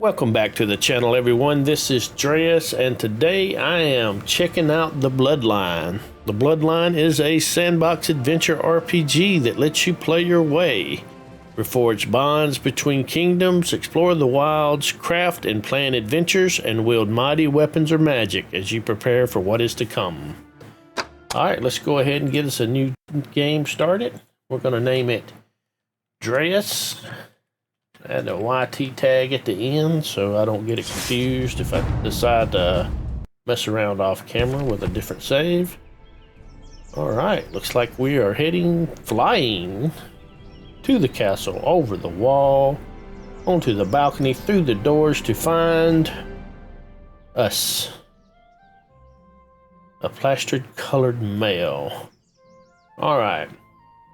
Welcome back to the channel, everyone. This is Dreas, and today I am checking out the Bloodline. The Bloodline is a sandbox adventure RPG that lets you play your way, reforge bonds between kingdoms, explore the wilds, craft and plan adventures, and wield mighty weapons or magic as you prepare for what is to come. Alright, let's go ahead and get us a new game started. We're going to name it Dreas. Add a YT tag at the end so I don't get it confused if I decide to mess around off camera with a different save. Alright, looks like we are flying to the castle, over the wall, onto the balcony, through the doors to find us. A plastered colored male. Alright,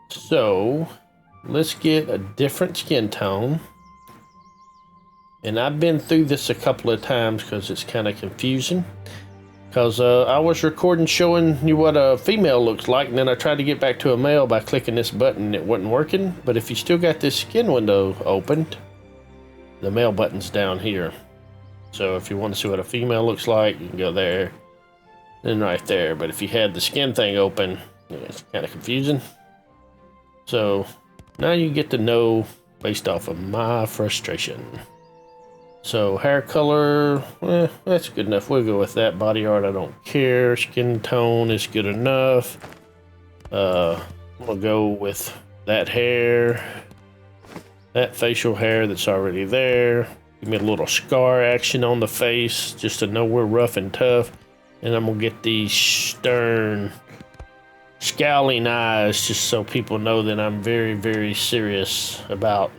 so let's get a different skin tone. And I've been through this a couple of times because it's kind of confusing. Because I was recording showing you what a female looks like, and then I tried to get back to a male by clicking this button and it wasn't working. But if you still got this skin window opened, the male button's down here. So if you want to see what a female looks like, you can go there, then right there. But if you had the skin thing open, it's kind of confusing. So now you get to know based off of my frustration. So hair color, that's good enough. We'll go with that. Body art, I don't care. Skin tone is good enough. We'll go with that hair, that facial hair that's already there. Give me a little scar action on the face just to know we're rough and tough. And I'm gonna get these stern, scowling eyes just so people know that I'm very, very serious about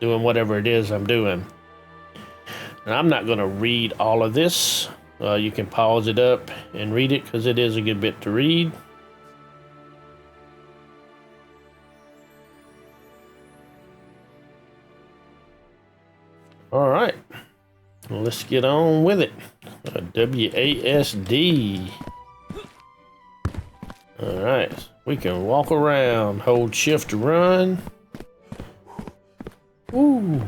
doing whatever it is I'm doing. And I'm not going to read all of this. You can pause it up and read it because it is a good bit to read. All right, well, let's get on with it. WASD. All right, we can walk around, hold shift to run. Woo!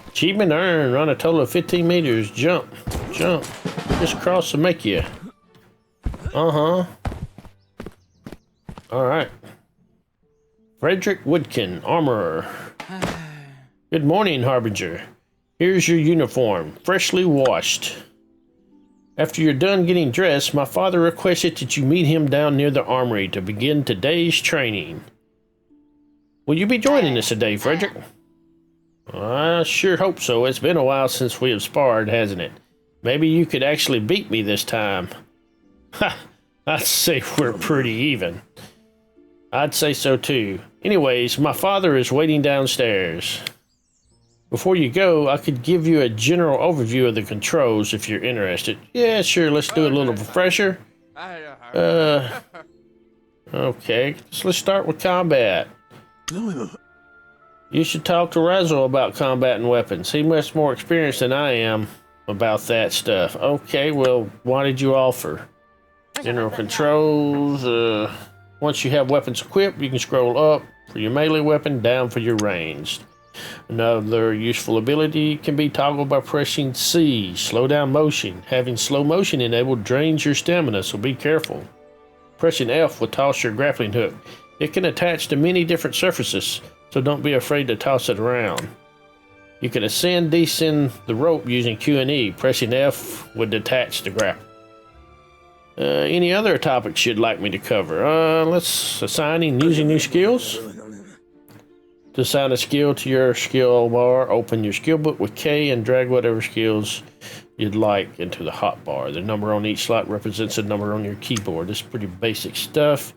Achievement earned, run a total of 15 meters, jump, just cross to make you. Alright. Frederick Woodkin, armorer. Good morning, Harbinger. Here's your uniform, freshly washed. After you're done getting dressed, my father requested that you meet him down near the armory to begin today's training. Will you be joining us today, Frederick? I sure hope so. It's been a while since we have sparred, hasn't it? Maybe you could actually beat me this time. Ha! I'd say we're pretty even. I'd say so too. Anyways, my father is waiting downstairs. Before you go, I could give you a general overview of the controls if you're interested. Yeah, sure, let's do a little refresher. Okay, so let's start with combat. You should talk to Razzle about combat and weapons. He's much more experienced than I am about that stuff. Okay, well, why did you offer? General controls. Once you have weapons equipped, you can scroll up for your melee weapon, down for your ranged. Another useful ability can be toggled by pressing C. Slow down motion. Having slow motion enabled drains your stamina, so be careful. Pressing F will toss your grappling hook. It can attach to many different surfaces, so don't be afraid to toss it around. You can ascend, descend the rope using Q and E. Pressing F would detach the grapple. Any other topics you'd like me to cover? Let's assigning using new skills. To assign a skill to your skill bar, open your skill book with K and drag whatever skills you'd like into the hotbar. The number on each slot represents a number on your keyboard. This is pretty basic stuff.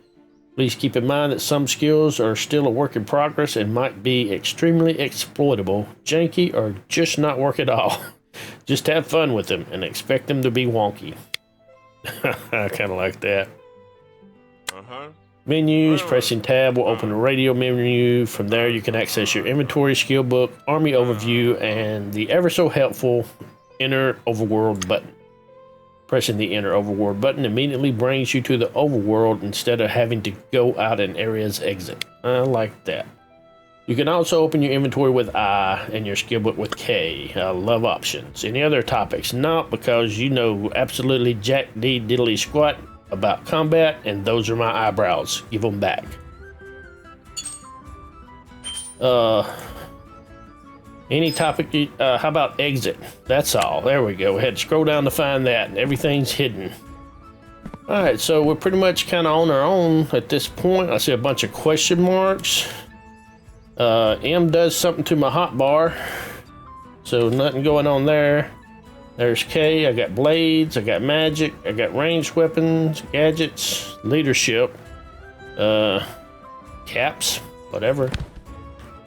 Please keep in mind that some skills are still a work in progress and might be extremely exploitable, janky, or just not work at all. Just have fun with them and expect them to be wonky. I kind of like that. Menus, pressing tab will open the radio menu. From there you can access your inventory, skill book, army overview, and the ever so helpful enter overworld button. Pressing the enter overworld button immediately brings you to the overworld instead of having to go out an area's exit. I like that. You can also open your inventory with I and your skill book with K. I love options. Any other topics? Not, because you know absolutely jack d diddly squat about combat, and those are my eyebrows. Give them back. Any topic? How about exit? That's all. There we go. We had to scroll down to find that, and everything's hidden. All right, so we're pretty much kind of on our own at this point. I see a bunch of question marks. M does something to my hotbar, so nothing going on there. There's K. I got blades, I got magic, I got ranged weapons, gadgets, leadership, caps, whatever.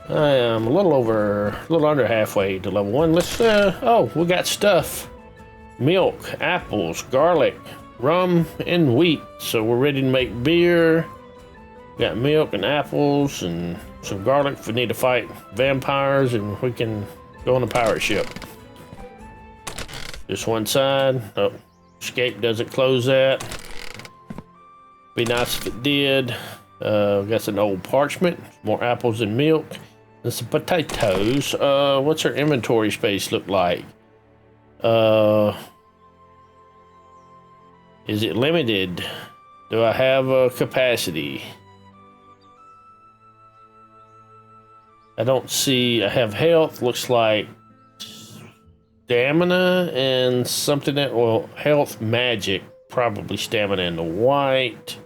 I am a little under halfway to level 1. Let's, oh, we got stuff. Milk, apples, garlic, rum, and wheat. So we're ready to make beer. Got milk and apples and some garlic if we need to fight vampires, and we can go on a pirate ship. Just one side. Oh, escape doesn't close that. Be nice if it did. Got some old parchment, more apples and milk, and some potatoes. What's our inventory space look like? Is it limited? Do I have a capacity? I don't see. I have health. Looks like stamina and something that, well, health, magic, probably stamina and the white.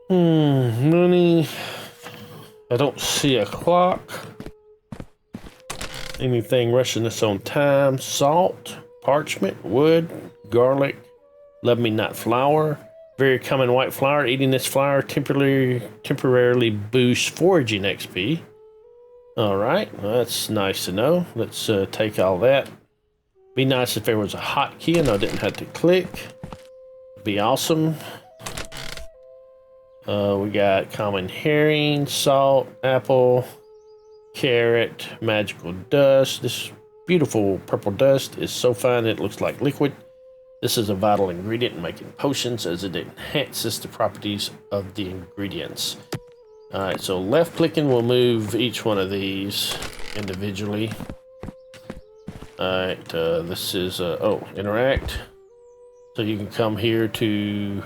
Money. I don't see a clock. Anything rushing us on time. Salt, parchment, wood, garlic, love me not flour. Very common white flour. Eating this flour temporarily boosts foraging XP. All right, well, that's nice to know. Let's take all that. Be nice if there was a hotkey and I didn't have to click. Be awesome. We got common herring, salt, apple, carrot, magical dust. This beautiful purple dust is so fine it looks like liquid. This is a vital ingredient in making potions, as it enhances the properties of the ingredients. All right, so left clicking will move each one of these individually. All right, this is, interact. So you can come here to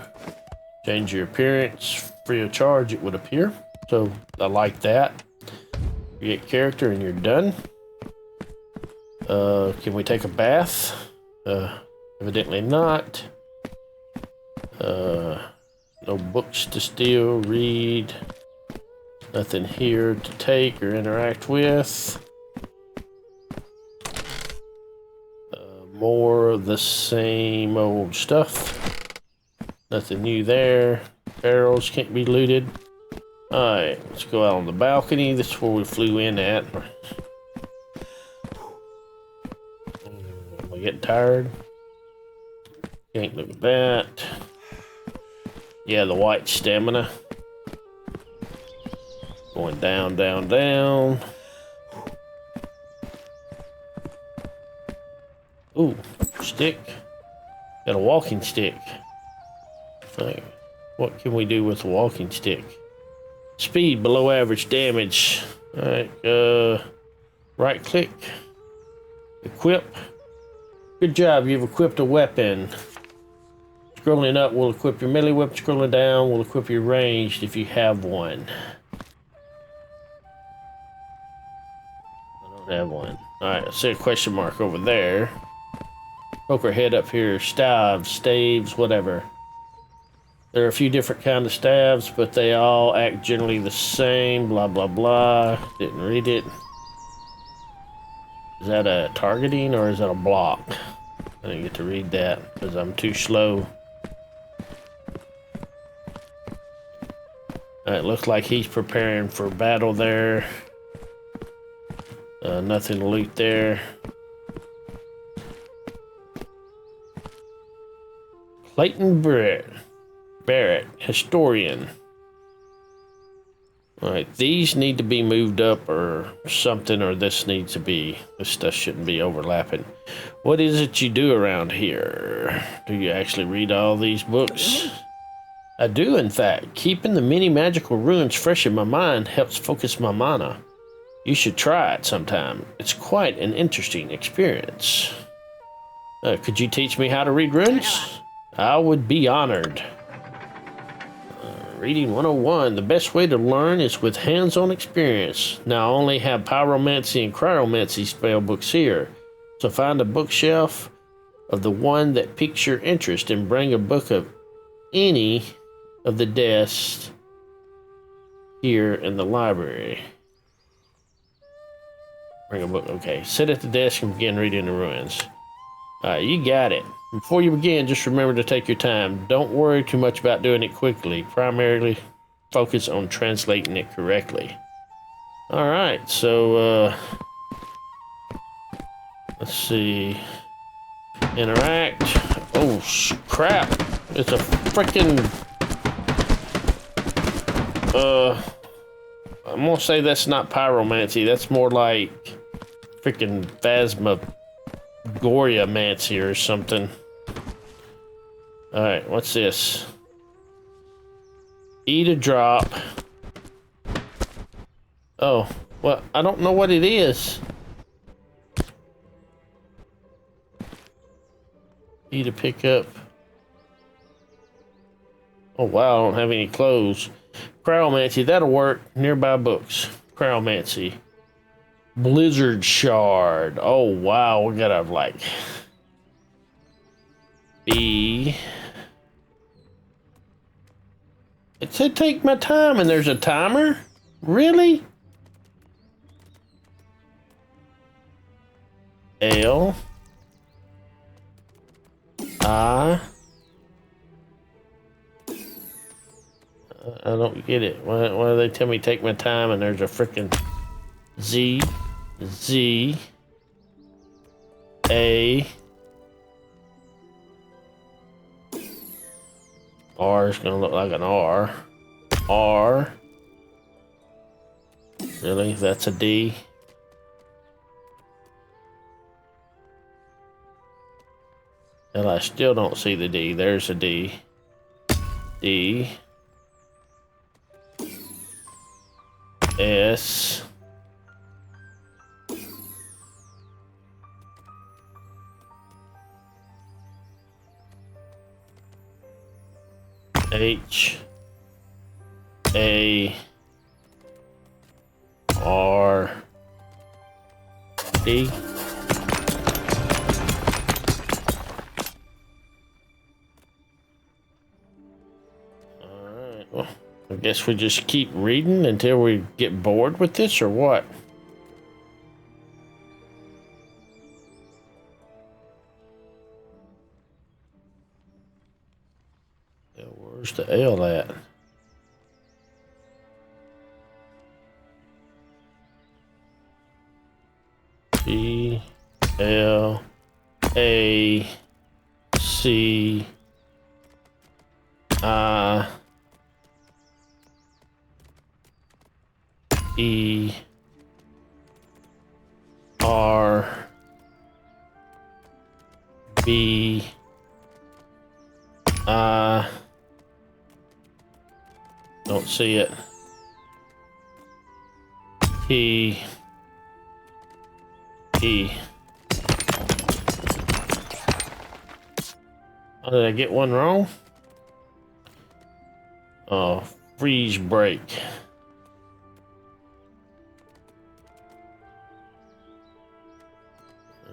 change your appearance. Free of charge, it would appear. So I like that. Create character and you're done. Can we take a bath? Evidently not. No books to steal, read. Nothing here to take or interact with. More of the same old stuff. Nothing new there. Barrels can't be looted. Alright, let's go out on the balcony. This is where we flew in at. Am I getting tired? Can't look at that. Yeah, the white stamina. Going down, down, down. Ooh, stick. Got a walking stick. Right. What can we do with a walking stick? Speed below average damage. Alright, right click. Equip. Good job, you've equipped a weapon. Scrolling up will equip your melee weapon. Scrolling down will equip your ranged if you have one. I don't have one. Alright, I see a question mark over there. Poke our head up here. Staves, whatever. There are a few different kind of staves, but they all act generally the same. Blah, blah, blah. Didn't read it. Is that a targeting or is that a block? I didn't get to read that because I'm too slow. It looks like he's preparing for battle there. Nothing to loot there. Clayton Barrett, historian. Alright, these need to be moved up or something, or this needs to be, this stuff shouldn't be overlapping. What is it you do around here? Do you actually read all these books? I do, in fact. Keeping the many magical ruins fresh in my mind helps focus my mana. You should try it sometime. It's quite an interesting experience. Could you teach me how to read runes? I would be honored. Reading 101. The best way to learn is with hands-on experience. Now I only have pyromancy and cryomancy spell books here. So find a bookshelf of the one that piques your interest and bring a book of any of the desks here in the library. Bring a book. Okay. Sit at the desk and begin reading the ruins. Alright, you got it. Before you begin, just remember to take your time. Don't worry too much about doing it quickly. Primarily focus on translating it correctly. Alright, so let's see. Interact. Oh crap. It's a freaking I'm gonna say that's not pyromancy, that's more like freaking phasmagoriamancy or something. Alright, what's this? Eat a drop. Oh, well, I don't know what it is. Eat a pickup. Oh wow, I don't have any clothes. Cryomancy, that'll work. Nearby books. Cryomancy. Blizzard shard. Oh wow, we gotta like B. It said take my time and there's a timer? Really? L. I don't get it. Why do they tell me take my time and there's a freaking Z, Z, A. R is gonna look like an R. R. Really? That's a D? And I still don't see the D. There's a D. D. S. H. A. R. D. Alright, well, I guess we just keep reading until we get bored with this, or what? Yeah, where's the L at? B, L, A, C, I, E, R, B, I, don't see it, T, E. Oh, did I get one wrong? Oh, freeze break.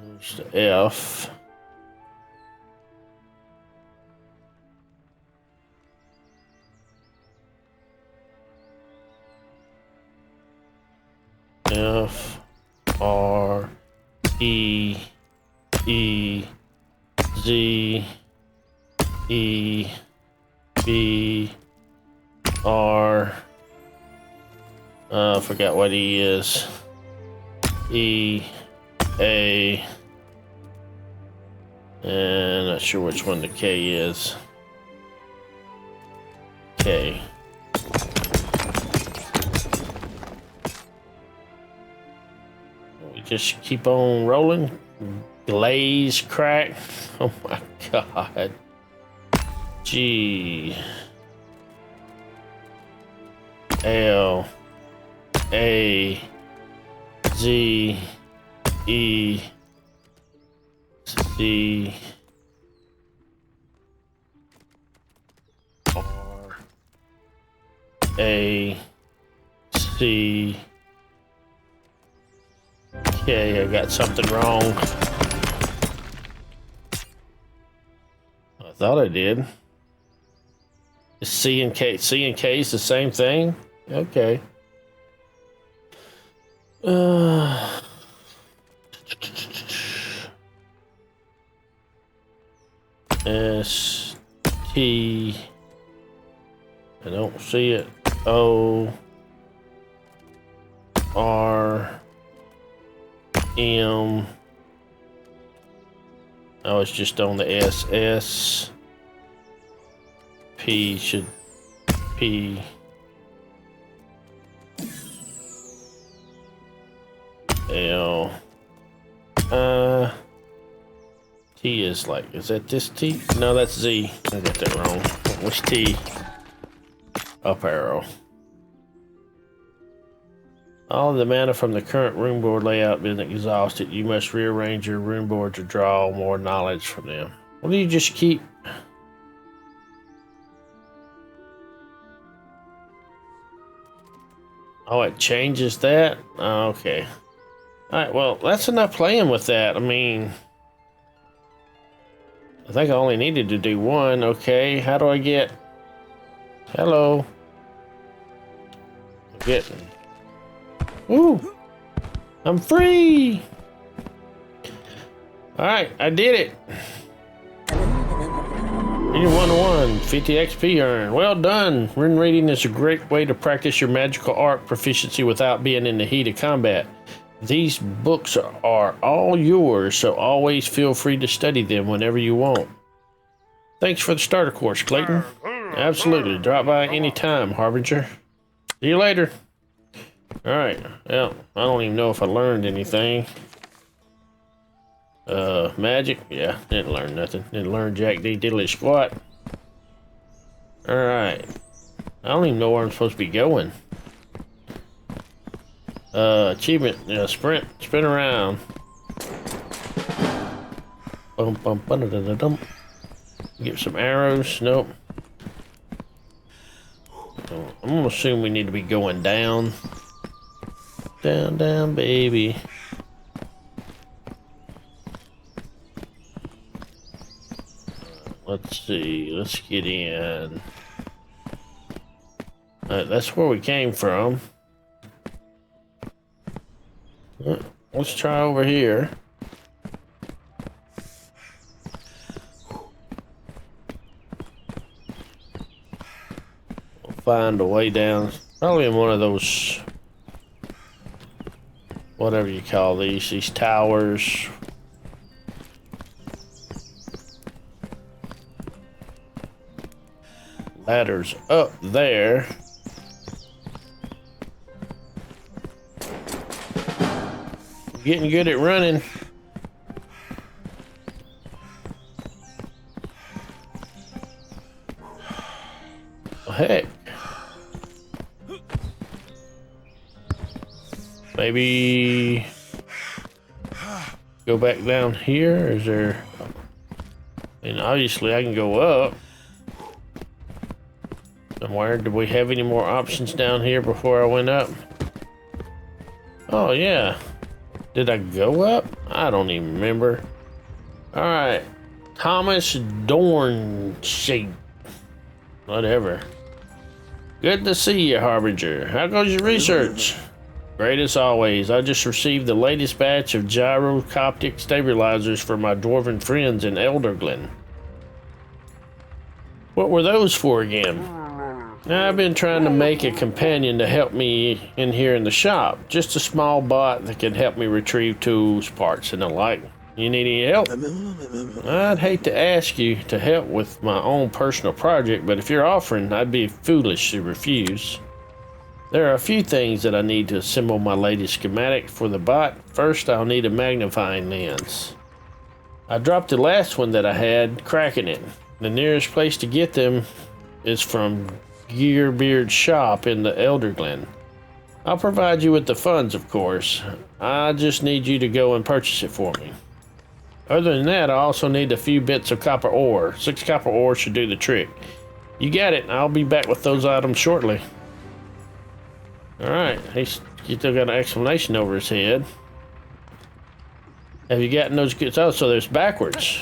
There's the F. F, R, E, E, Z, E, B, R. I forgot what E is. E, A, and not sure which one the K is. K. We just keep on rolling. Glaze crack. Oh my god. G. L A Z E C R A C K. I got something wrong. I thought I did. Is C and K is the same thing? Okay. S T. I don't see it. O R M. Oh, it's just on the S. S P should P. L. T is like, is that this T? No, that's Z. I got that wrong. What's T? Up arrow. All of the mana from the current room board layout being exhausted. You must rearrange your room board to draw more knowledge from them. What do you just keep? Oh, it changes that? Oh, okay. Alright, well, that's enough playing with that. I mean, I think I only needed to do one. Okay, how do I get... Hello. I'm getting... Ooh! I'm free! Alright, I did it. You're 1-1, 50 XP earned. Well done. Rune reading is a great way to practice your magical art proficiency without being in the heat of combat. These books are all yours, so always feel free to study them whenever you want. Thanks for the starter course, Clayton. Absolutely. Drop by any time, Harbinger. See you later. Alright. Well, I don't even know if I learned anything. Magic? Yeah, didn't learn nothing. Didn't learn jack D diddly squat. Alright. I don't even know where I'm supposed to be going. Achievement, yeah, sprint, spin around. Bum bum bum da da dum. Get some arrows. Nope. So I'm gonna assume we need to be going down. Down, down, baby. Let's see. Let's get in. That's where we came from. Let's try over here. We'll find a way down. Probably in one of those, whatever you call these towers. Ladders up there. Getting good at running. Oh, heck. Maybe go back down here. Is there? And obviously I can go up somewhere. Do we have any more options down here before I went up? Oh yeah. Did I go up? I don't even remember. All right, Thomas Dornshape. Whatever. Good to see you, Harbinger. How goes your research? Great as always. I just received the latest batch of gyroscopic stabilizers for my dwarven friends in Elderglen. What were those for again? I've been trying to make a companion to help me in here in the shop. Just a small bot that can help me retrieve tools, parts, and the like. You need any help? I'd hate to ask you to help with my own personal project, but if you're offering, I'd be foolish to refuse. There are a few things that I need to assemble my latest schematic for the bot. First, I'll need a magnifying lens. I dropped the last one that I had, cracking it. The nearest place to get them is from Gearbeard shop in the Elder Glen. I'll provide you with the funds, of course. I just need you to go and purchase it for me. Other than that, I also need a few bits of copper ore. 6 copper ore should do the trick. You got it. I'll be back with those items shortly. Alright, he's still got an exclamation over his head. Have you gotten those goods? Oh, so there's backwards.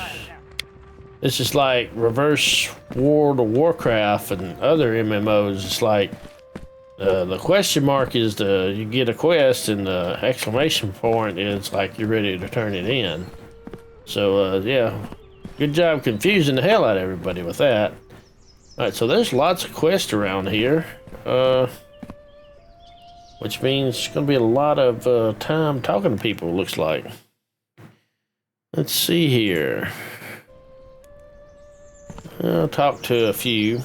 This is like reverse World of Warcraft and other MMOs. It's like the question mark is you get a quest, and the exclamation point is like you're ready to turn it in. So yeah, good job confusing the hell out of everybody with that. All right, so there's lots of quests around here, which means it's going to be a lot of time talking to people. Looks like. Let's see here. I'll talk to a few.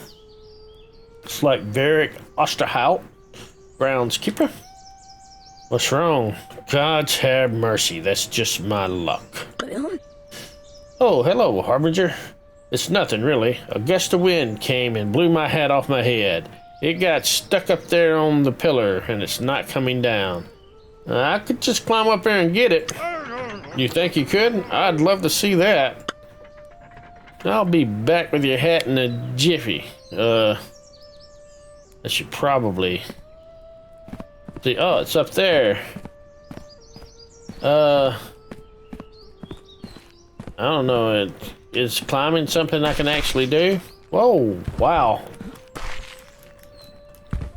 It's like Varric Osterhout, groundskeeper. What's wrong? Gods have mercy. That's just my luck. Oh, hello, Harbinger. It's nothing, really. A gust of wind came and blew my hat off my head. It got stuck up there on the pillar, and it's not coming down. I could just climb up there and get it. You think you could? I'd love to see that. I'll be back with your hat in a jiffy. I should probably see. Oh, it's up there. I don't know. Is climbing something I can actually do? Whoa! Wow.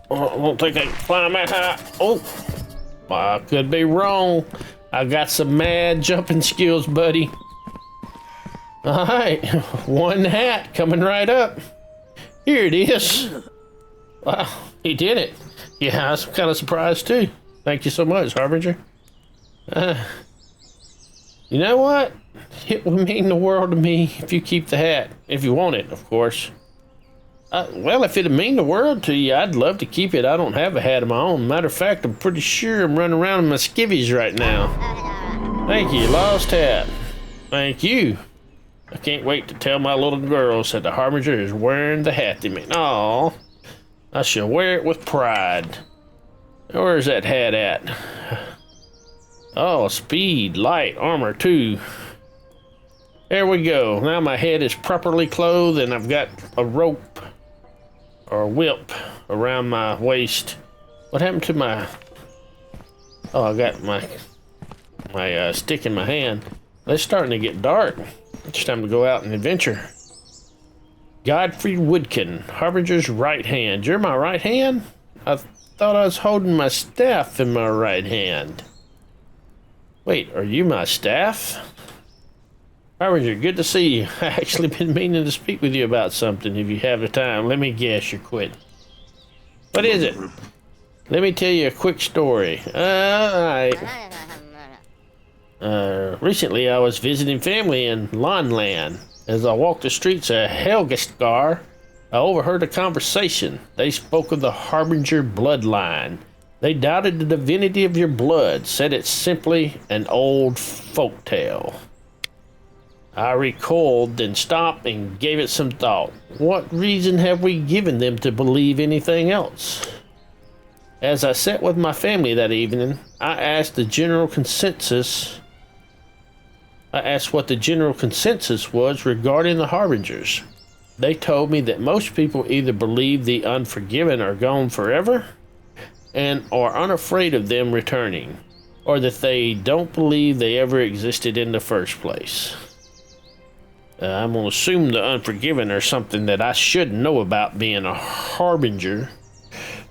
Oh, I don't think I can climb that high. Oh, I could be wrong. I got some mad jumping skills, buddy. All right, one hat coming right up. Here it is. Wow, he did it. Yeah, I'm kind of surprised too. Thank you so much, Harbinger. You know what? It would mean the world to me if you keep the hat. If you want it, of course. Well, if it'd mean the world to you, I'd love to keep it. I don't have a hat of my own. Matter of fact, I'm pretty sure I'm running around in my skivvies right now. Thank you, lost hat. Thank you. I can't wait to tell my little girls that the Harbinger is wearing the hat they made. Aw, I shall wear it with pride. Where's that hat at? Oh, speed, light, armor, too. There we go. Now my head is properly clothed, and I've got a rope or a whip around my waist. What happened to my... Oh, I got my stick in my hand. It's starting to get dark. It's time to go out and adventure. Godfrey Woodkin, Harbinger's right hand. You're my right hand? I thought I was holding my staff in my right hand. Wait, are you my staff? Harbinger, good to see you. I actually been meaning to speak with you about something. If you have the time, let me guess you're quitting. What is it? Let me tell you a quick story. Recently I was visiting family in Lonland. As I walked the streets of Helgestar, I overheard a conversation. They spoke of the Harbinger bloodline. They doubted the divinity of your blood, said it's simply an old folk tale. I recoiled, then stopped and gave it some thought. What reason have we given them to believe anything else? As I sat with my family that evening, I asked what the general consensus was regarding the Harbingers. They told me that most people either believe the unforgiven are gone forever and are unafraid of them returning, or that they don't believe they ever existed in the first place. I'm going to assume the unforgiven are something that I should know about being a Harbinger.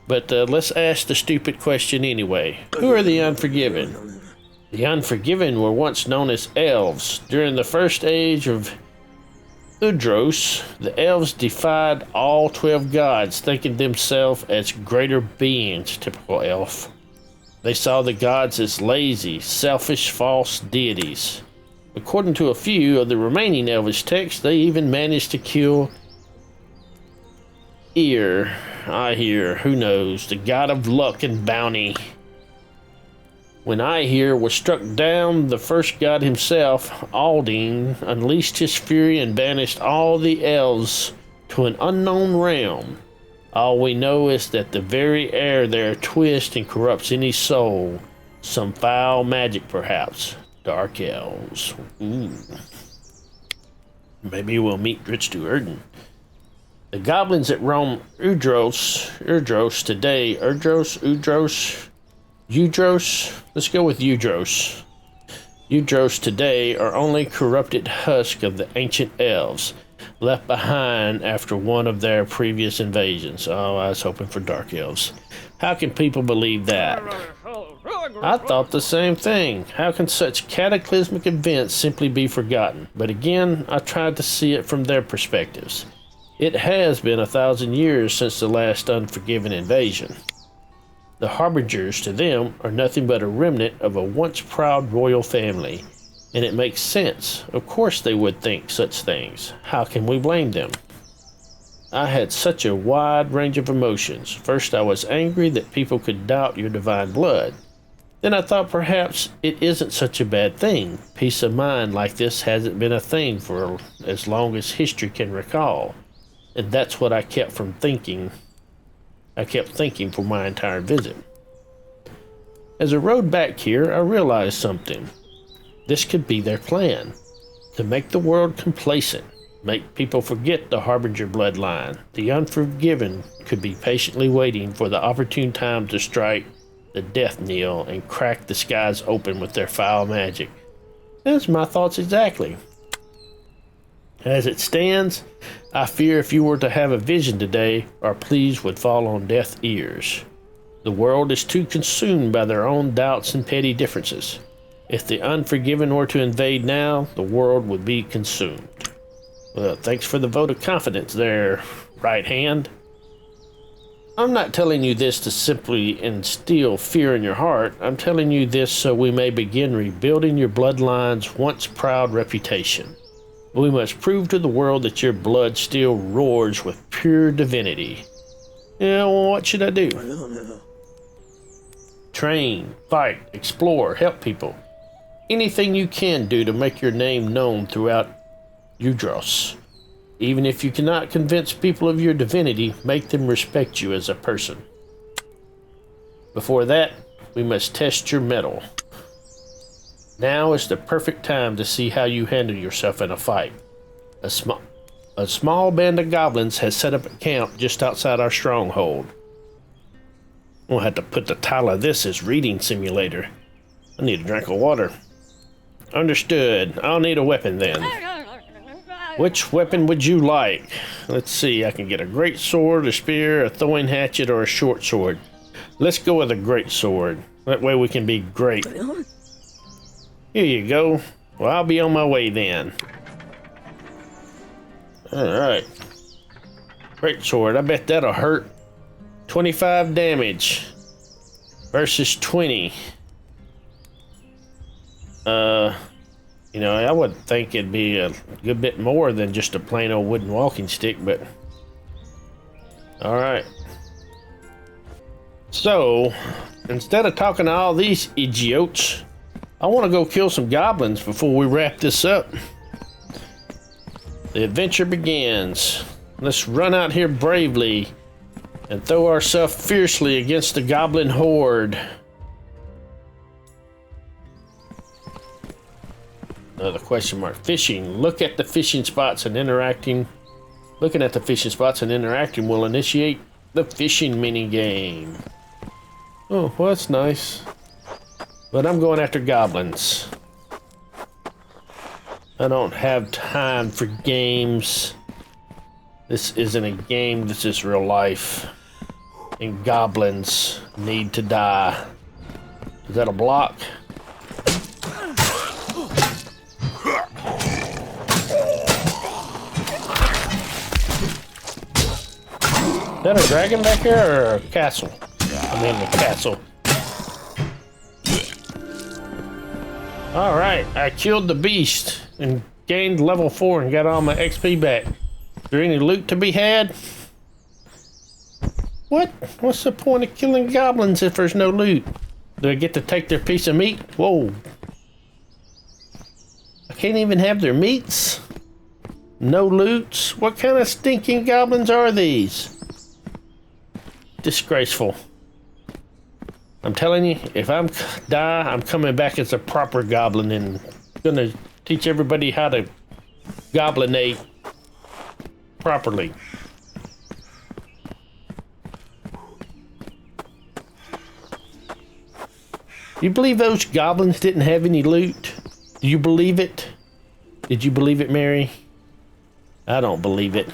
But let's ask the stupid question anyway. Who are the unforgiven? The unforgiven were once known as elves. During the first age of Udros, the elves defied all 12 gods, thinking themselves as greater beings, typical elf. They saw the gods as lazy, selfish, false deities. According to a few of the remaining elvish texts, they even managed to kill Ahir, who knows, the god of luck and bounty. When Ahir was struck down, the first god himself, Aldine, unleashed his fury and banished all the elves to an unknown realm. All we know is that the very air there twists and corrupts any soul. Some foul magic, perhaps. Dark elves. Ooh. Maybe we'll meet Dritz to Erden. The goblins that roam Urdros today. Udros? Let's go with Udros. Udros today are only corrupted husk of the ancient elves, left behind after one of their previous invasions. Oh, I was hoping for dark elves. How can people believe that? I thought the same thing. How can such cataclysmic events simply be forgotten? But again, I tried to see it from their perspectives. It has been 1,000 years since the last unforgiven invasion. The Harbingers, to them, are nothing but a remnant of a once proud royal family. And it makes sense. Of course they would think such things. How can we blame them? I had such a wide range of emotions. First I was angry that people could doubt your divine blood. Then I thought perhaps it isn't such a bad thing. Peace of mind like this hasn't been a thing for as long as history can recall. And that's what I kept thinking for my entire visit. As I rode back here, I realized something. This could be their plan. To make the world complacent. Make people forget the Harbinger bloodline. The unforgiven could be patiently waiting for the opportune time to strike the death knell and crack the skies open with their foul magic. That's my thoughts exactly. As it stands, I fear if you were to have a vision today, our pleas would fall on deaf ears. The world is too consumed by their own doubts and petty differences. If the unforgiven were to invade now, the world would be consumed. Well, thanks for the vote of confidence there, right hand. I'm not telling you this to simply instill fear in your heart. I'm telling you this so we may begin rebuilding your bloodline's once proud reputation. We must prove to the world that your blood still roars with pure divinity. Yeah, well, what should I do? I don't know. Train, fight, explore, help people. Anything you can do to make your name known throughout Udros. Even if you cannot convince people of your divinity, make them respect you as a person. Before that, we must test your mettle. Now is the perfect time to see how you handle yourself in a fight. A small band of goblins has set up a camp just outside our stronghold. We'll have to put the title of this as reading simulator. I need a drink of water. Understood. I'll need a weapon then. Which weapon would you like? Let's see, I can get a great sword, a spear, a throwing hatchet, or a short sword. Let's go with a great sword. That way we can be great. Here you go. Well, I'll be on my way then. Alright. Great sword. I bet that'll hurt. 25 damage. Versus 20. You know, I would think it'd be a good bit more than just a plain old wooden walking stick, but... Alright. So, instead of talking to all these idiots, I want to go kill some goblins before we wrap this up. The adventure begins. Let's run out here bravely and throw ourselves fiercely against the goblin horde. Another question mark. Fishing. Look at the fishing spots and interacting. Looking at the fishing spots and interacting will initiate the fishing mini game. Oh, well, that's nice. But I'm going after goblins. I don't have time for games. This isn't a game, this is real life. And goblins need to die. Is that a block? Is that a dragon back here or a castle? I mean the castle. Alright, I killed the beast and gained level 4 and got all my XP back. Is there any loot to be had? What? What's the point of killing goblins if there's no loot? Do I get to take their piece of meat? Whoa. I can't even have their meats? No loots? What kind of stinking goblins are these? disgraceful. I'm telling you, if I'm die, I'm coming back as a proper goblin and gonna teach everybody how to goblinate properly. You believe those goblins didn't have any loot? Do you believe it? Did you believe it, Mary? I don't believe it.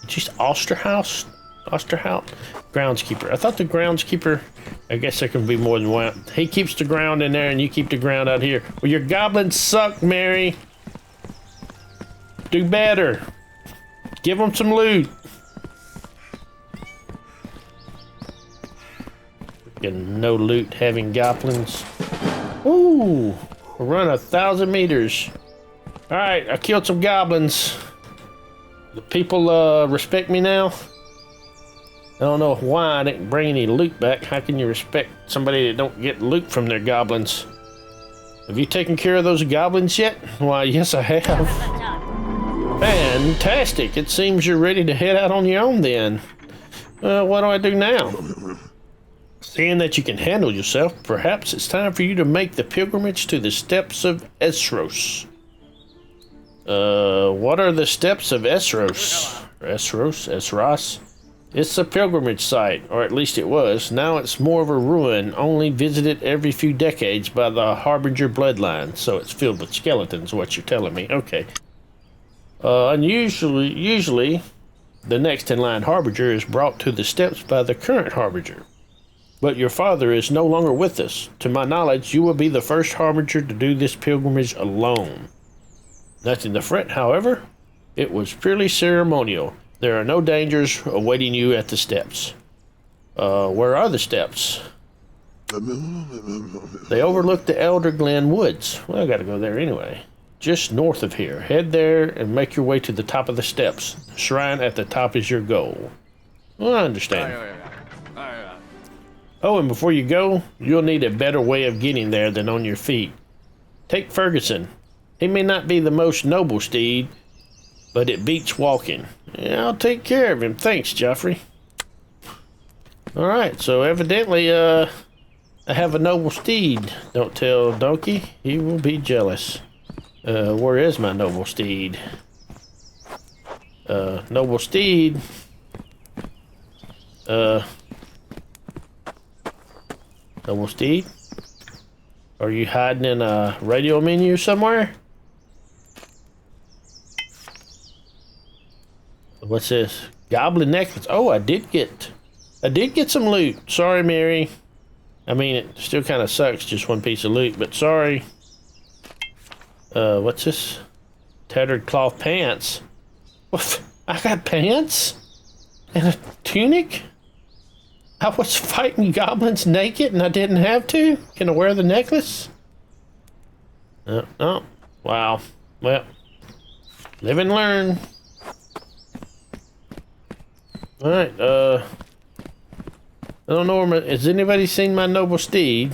Just Osterhaus? Osterhout? Groundskeeper. I thought the groundskeeper, I guess there can be more than one. He keeps the ground in there and you keep the ground out here. Well, your goblins suck, Mary. Do better. Give them some loot. Freaking no loot having goblins. Ooh, run 1,000 meters. All right, I killed some goblins. The people respect me now. I don't know why I didn't bring any loot back. How can you respect somebody that don't get loot from their goblins? Have you taken care of those goblins yet? Why, yes, I have. Fantastic. It seems you're ready to head out on your own then. What do I do now? Seeing that you can handle yourself, perhaps it's time for you to make the pilgrimage to the steps of Esros. What are the steps of Esros? Esros? It's a pilgrimage site, or at least it was. Now it's more of a ruin, only visited every few decades by the Harbinger bloodline. So it's filled with skeletons, what you're telling me. Okay. Usually, the next in line Harbinger is brought to the steps by the current Harbinger. But your father is no longer with us. To my knowledge, you will be the first Harbinger to do this pilgrimage alone. Nothing to fret, however. It was purely ceremonial. There are no dangers awaiting you at the steps. Where are the steps? They overlook the Elder Glen Woods. Well, I gotta go there anyway. Just north of here. Head there and make your way to the top of the steps. The shrine at the top is your goal. Well, I understand. Oh, and before you go, you'll need a better way of getting there than on your feet. Take Ferguson. He may not be the most noble steed, but it beats walking. Yeah, I'll take care of him. Thanks, Joffrey. Alright, so evidently, I have a noble steed. Don't tell Donkey. He will be jealous. Where is my noble steed? Noble steed. Noble steed? Are you hiding in a radio menu somewhere? What's this? Goblin necklace. Oh, I did get some loot. Sorry, Mary. I mean, it still kind of sucks, just one piece of loot, but sorry. What's this? Tattered cloth pants. What? I got pants? And a tunic? I was fighting goblins naked and I didn't have to? Can I wear the necklace? Oh, wow. Well, live and learn. Alright, I don't know where has anybody seen my noble steed?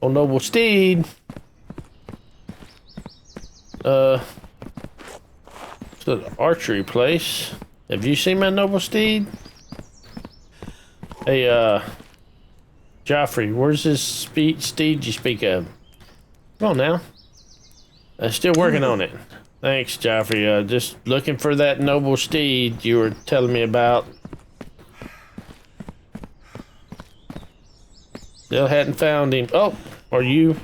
Oh, noble steed. It's an archery place. Have you seen my noble steed? Hey, Joffrey, where's this steed you speak of? Come on now. I'm still working on it. Thanks, Joffrey. Just looking for that noble steed you were telling me about. Still hadn't found him. Oh, are you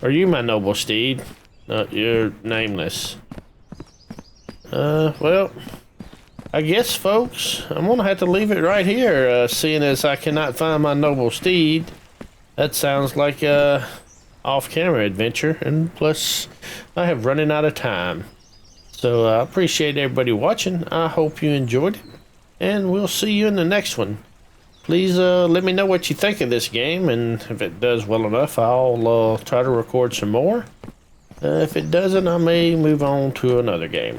my noble steed? No, you're nameless. Well, I guess, folks, I'm gonna have to leave it right here, seeing as I cannot find my noble steed. That sounds like a off-camera adventure, and plus, I have running out of time. So I appreciate everybody watching. I hope you enjoyed it, and we'll see you in the next one. Please let me know what you think of this game, and if it does well enough, I'll try to record some more. If it doesn't, I may move on to another game.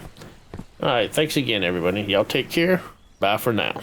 Alright, thanks again, everybody. Y'all take care. Bye for now.